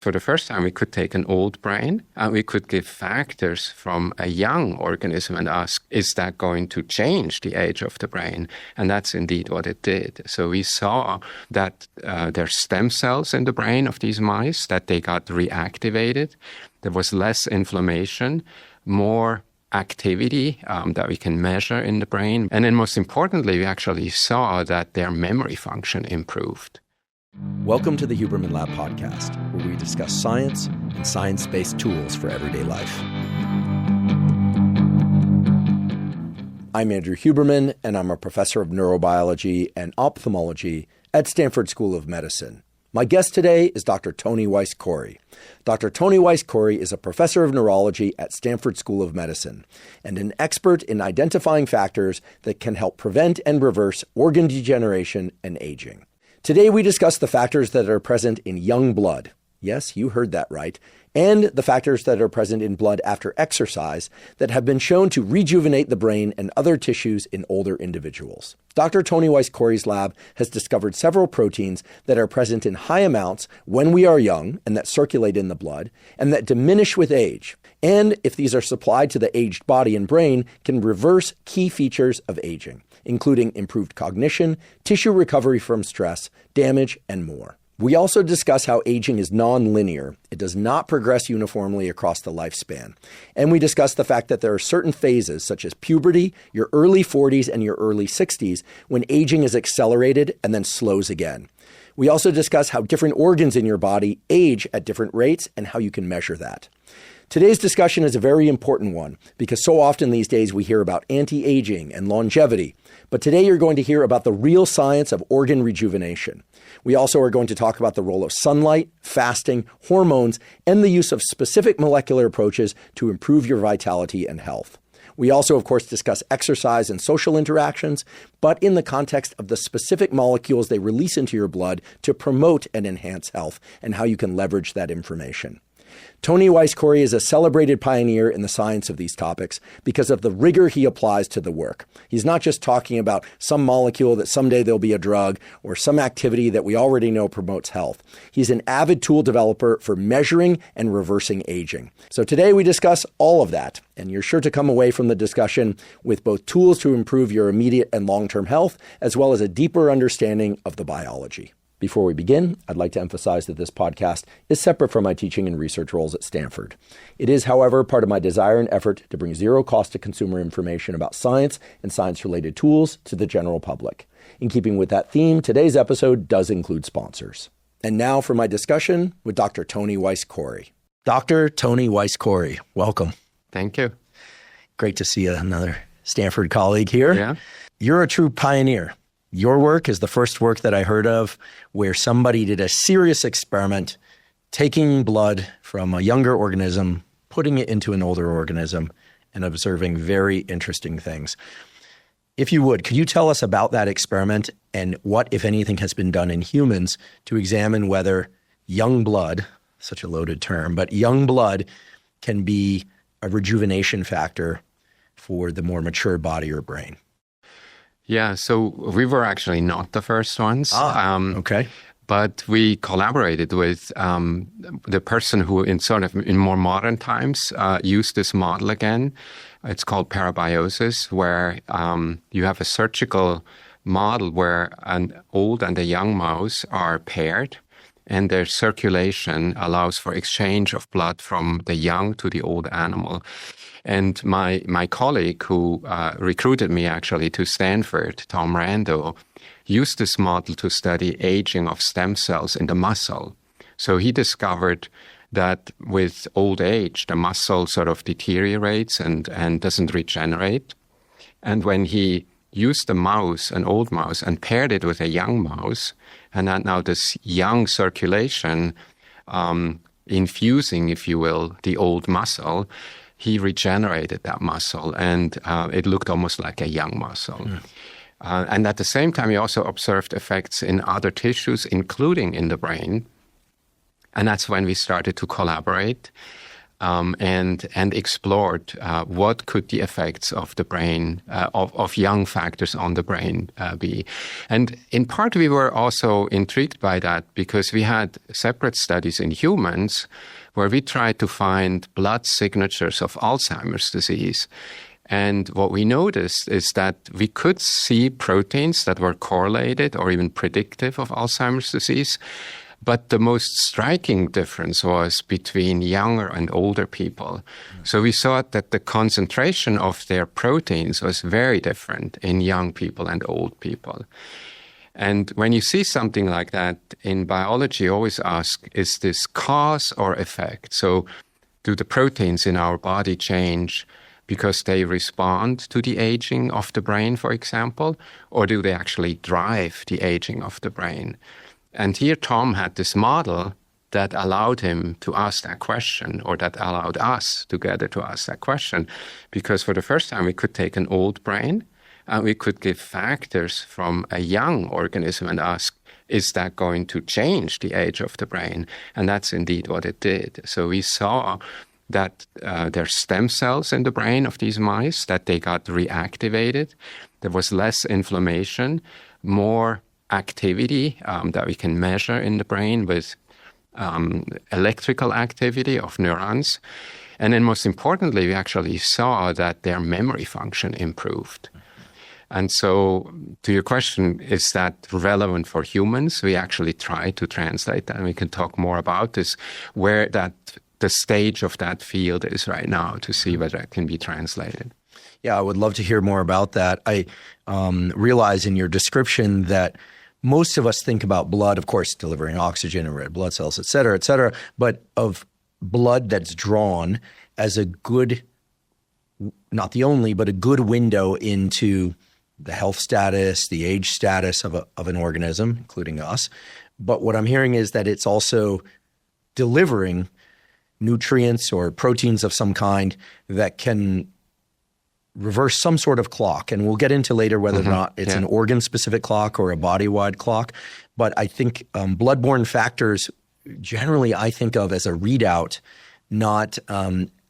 For the first time, we could take an old brain and we could give factors from a young organism and ask, is that going to change the age of the brain? And that's indeed what it did. So we saw that there's stem cells in the brain of these mice, that they got reactivated. There was less inflammation, more activity that we can measure in the brain. And then most importantly, we actually saw that their memory function improved. Welcome to the Huberman Lab podcast, where we discuss science and science-based tools for everyday life. I'm Andrew Huberman, and I'm a professor of neurobiology and ophthalmology at Stanford School of Medicine. My guest today is Dr. Tony Weiss-Corey. Dr. Tony Weiss-Corey is a professor of neurology at Stanford School of Medicine and an expert in identifying factors that can help prevent and reverse organ degeneration and aging. Today, we discuss the factors that are present in young blood. Yes, you heard that right. And the factors that are present in blood after exercise that have been shown to rejuvenate the brain and other tissues in older individuals. Dr. Tony Weiss-Corey's lab has discovered several proteins that are present in high amounts when we are young and that circulate in the blood and that diminish with age. And if these are supplied to the aged body and brain, can reverse key features of aging, including improved cognition, tissue recovery from stress, damage, and more. We also discuss how aging is non-linear. It does not progress uniformly across the lifespan. And we discuss the fact that there are certain phases, such as puberty, your early 40s, and your early 60s, when aging is accelerated and then slows again. We also discuss how different organs in your body age at different rates and how you can measure that. Today's discussion is a very important one because so often these days we hear about anti-aging and longevity. But today you're going to hear about the real science of organ rejuvenation. We also are going to talk about the role of sunlight, fasting, hormones, and the use of specific molecular approaches to improve your vitality and health. We also, of course, discuss exercise and social interactions, but in the context of the specific molecules they release into your blood to promote and enhance health and how you can leverage that information. Tony Weiss-Corey is a celebrated pioneer in the science of these topics because of the rigor he applies to the work. He's not just talking about some molecule that someday there'll be a drug or some activity that we already know promotes health. He's an avid tool developer for measuring and reversing aging. So today we discuss all of that, and you're sure to come away from the discussion with both tools to improve your immediate and long-term health, as well as a deeper understanding of the biology. Before we begin, I'd like to emphasize that this podcast is separate from my teaching and research roles at Stanford. It is, however, part of my desire and effort to bring zero cost to consumer information about science and science-related tools to the general public. In keeping with that theme, today's episode does include sponsors. And now for my discussion with Dr. Tony Weiss-Corey. Dr. Tony Weiss-Corey, welcome. Thank you. Great to see another Stanford colleague here. Yeah. You're a true pioneer. Your work is the first work that I heard of where somebody did a serious experiment, taking blood from a younger organism, putting it into an older organism, and observing very interesting things. If you would, could you tell us about that experiment and what, if anything, has been done in humans to examine whether young blood, such a loaded term, but young blood can be a rejuvenation factor for the more mature body or brain? Yeah, so we were actually not the first ones. Okay. But we collaborated with the person who in more modern times used this model again. It's called parabiosis, where you have a surgical model where an old and a young mouse are paired, and their circulation allows for exchange of blood from the young to the old animal. And my colleague who recruited me actually to Stanford, Tom Rando, used this model to study aging of stem cells in the muscle. So he discovered that with old age, the muscle sort of deteriorates and doesn't regenerate. And when he used an old mouse, and paired it with a young mouse, and that now this young circulation infusing, if you will, the old muscle, he regenerated that muscle, and it looked almost like a young muscle. Mm. And at the same time, he also observed effects in other tissues, including in the brain. And that's when we started to collaborate. and explored what could the effects of the brain, of young factors on the brain be. And in part, we were also intrigued by that because we had separate studies in humans where we tried to find blood signatures of Alzheimer's disease. And what we noticed is that we could see proteins that were correlated or even predictive of Alzheimer's disease. But the most striking difference was between younger and older people. So we saw that the concentration of their proteins was very different in young people and old people. And when you see something like that in biology, you always ask, is this cause or effect? So do the proteins in our body change because they respond to the aging of the brain, for example, or do they actually drive the aging of the brain? And here Tom had this model that allowed him to ask that question, or that allowed us together to ask that question, because for the first time we could take an old brain and we could give factors from a young organism and ask, is that going to change the age of the brain? And that's indeed what it did. So we saw that there's stem cells in the brain of these mice, that they got reactivated. There was less inflammation, more activity that we can measure in the brain with electrical activity of neurons. And then most importantly, we actually saw that their memory function improved. And so to your question, is that relevant for humans? We actually try to translate that, and we can talk more about this, where that the stage of that field is right now, to see whether it can be translated. Yeah, I would love to hear more about that. I realize in your description that most of us think about blood, of course, delivering oxygen and red blood cells, et cetera, but of blood that's drawn as a good, not the only, but a good window into the health status, the age status of an organism, including us. But what I'm hearing is that it's also delivering nutrients or proteins of some kind that can reverse some sort of clock. And we'll get into later whether or not it's an organ-specific clock or a body-wide clock. But I think blood-borne factors generally I think of as a readout, not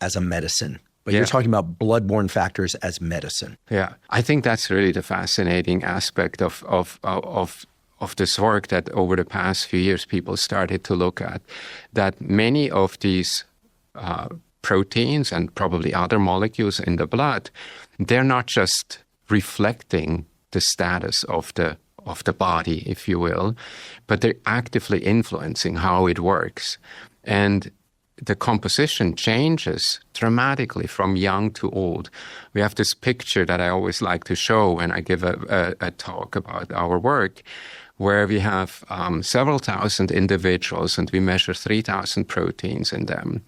as a medicine. But you're talking about blood-borne factors as medicine. Yeah, I think that's really the fascinating aspect of this work that over the past few years people started to look at, that many of these proteins and probably other molecules in the blood, they're not just reflecting the status of the body, if you will, but they're actively influencing how it works. And the composition changes dramatically from young to old. We have this picture that I always like to show when I give a talk about our work, where we have several thousand individuals and we measure 3,000 proteins in them.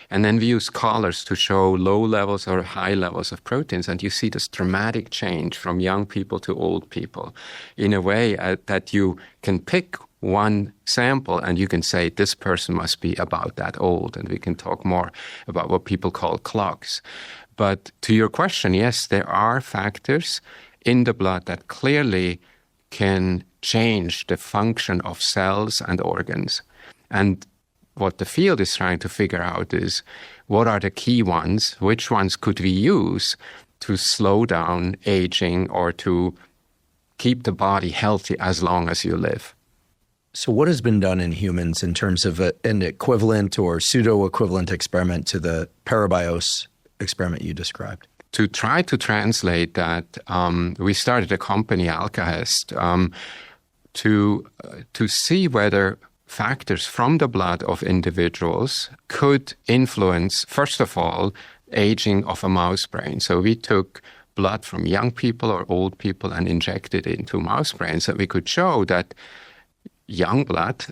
And then we use colors to show low levels or high levels of proteins. And you see this dramatic change from young people to old people in a way that you can pick one sample and you can say this person must be about that old. And we can talk more about what people call clocks. But to your question, yes, there are factors in the blood that clearly can change the function of cells and organs. And what the field is trying to figure out is what are the key ones, which ones could we use to slow down aging or to keep the body healthy as long as you live. So what has been done in humans in terms of an equivalent or pseudo-equivalent experiment to the Parabios experiment you described? To try to translate that, we started a company, Alkahest, to see whether factors from the blood of individuals could influence, first of all, aging of a mouse brain. So we took blood from young people or old people and injected it into mouse brains, and we could show that young blood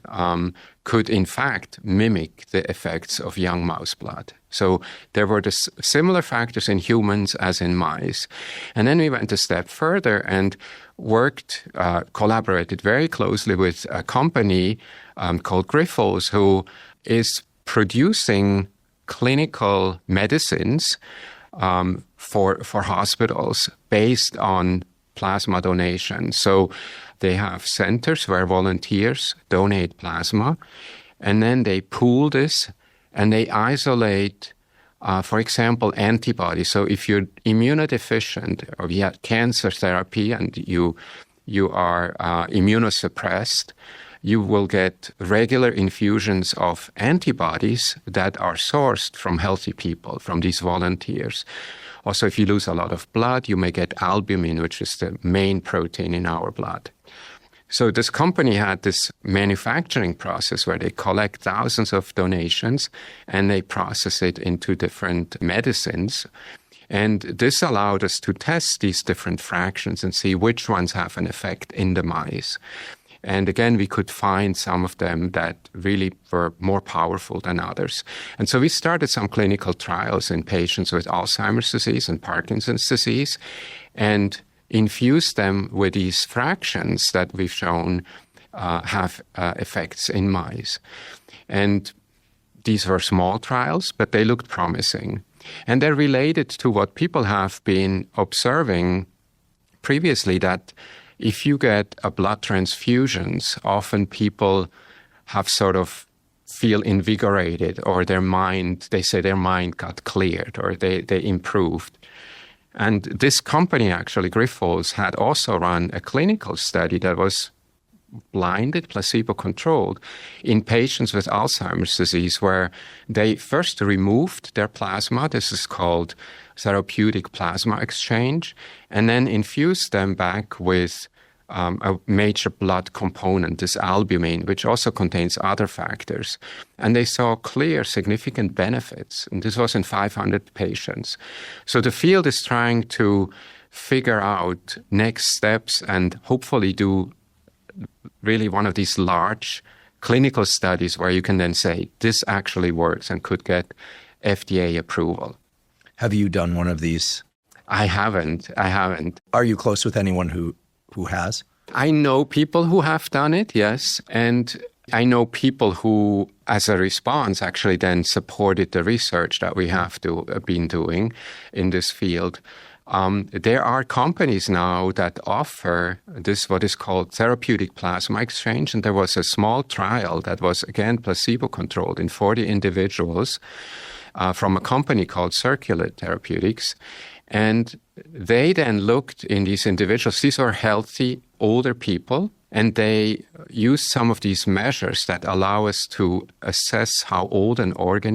could in fact mimic the effects of young mouse blood. So there were the similar factors in humans as in mice. And then we went a step further and worked, collaborated very closely with a company called Grifols, who is producing clinical medicines for hospitals based on plasma donation. So they have centers where volunteers donate plasma, and then they pool this and they isolate For example, antibodies. So if you're immunodeficient or you had cancer therapy and you are immunosuppressed, you will get regular infusions of antibodies that are sourced from healthy people, from these volunteers. Also, if you lose a lot of blood, you may get albumin, which is the main protein in our blood. So this company had this manufacturing process where they collect thousands of donations and they process it into different medicines. And this allowed us to test these different fractions and see which ones have an effect in the mice. And again, we could find some of them that really were more powerful than others. And so we started some clinical trials in patients with Alzheimer's disease and Parkinson's disease and infused them with these fractions that we've shown have effects in mice. And these were small trials, but they looked promising. And they're related to what people have been observing previously, that if you get a blood transfusions, often people have sort of feel invigorated, or they say their mind got cleared, or they improved. And this company, actually, Grifols, had also run a clinical study that was blinded, placebo-controlled, in patients with Alzheimer's disease, where they first removed their plasma. This is called therapeutic plasma exchange, and then infused them back with a major blood component, this albumin, which also contains other factors. And they saw clear, significant benefits. And this was in 500 patients. So the field is trying to figure out next steps and hopefully do really one of these large clinical studies where you can then say, this actually works and could get FDA approval. Have you done one of these? I haven't. Are you close with anyone who has? I know people who have done it, yes. And I know people who, as a response, actually then supported the research that we have been doing in this field. There are companies now that offer this, what is called therapeutic plasma exchange. And there was a small trial that was, again, placebo-controlled in 40 individuals from a company called Circadian Therapeutics. And they then looked in these individuals. These are healthy, older people, and they used some of these measures that allow us to assess how old an organ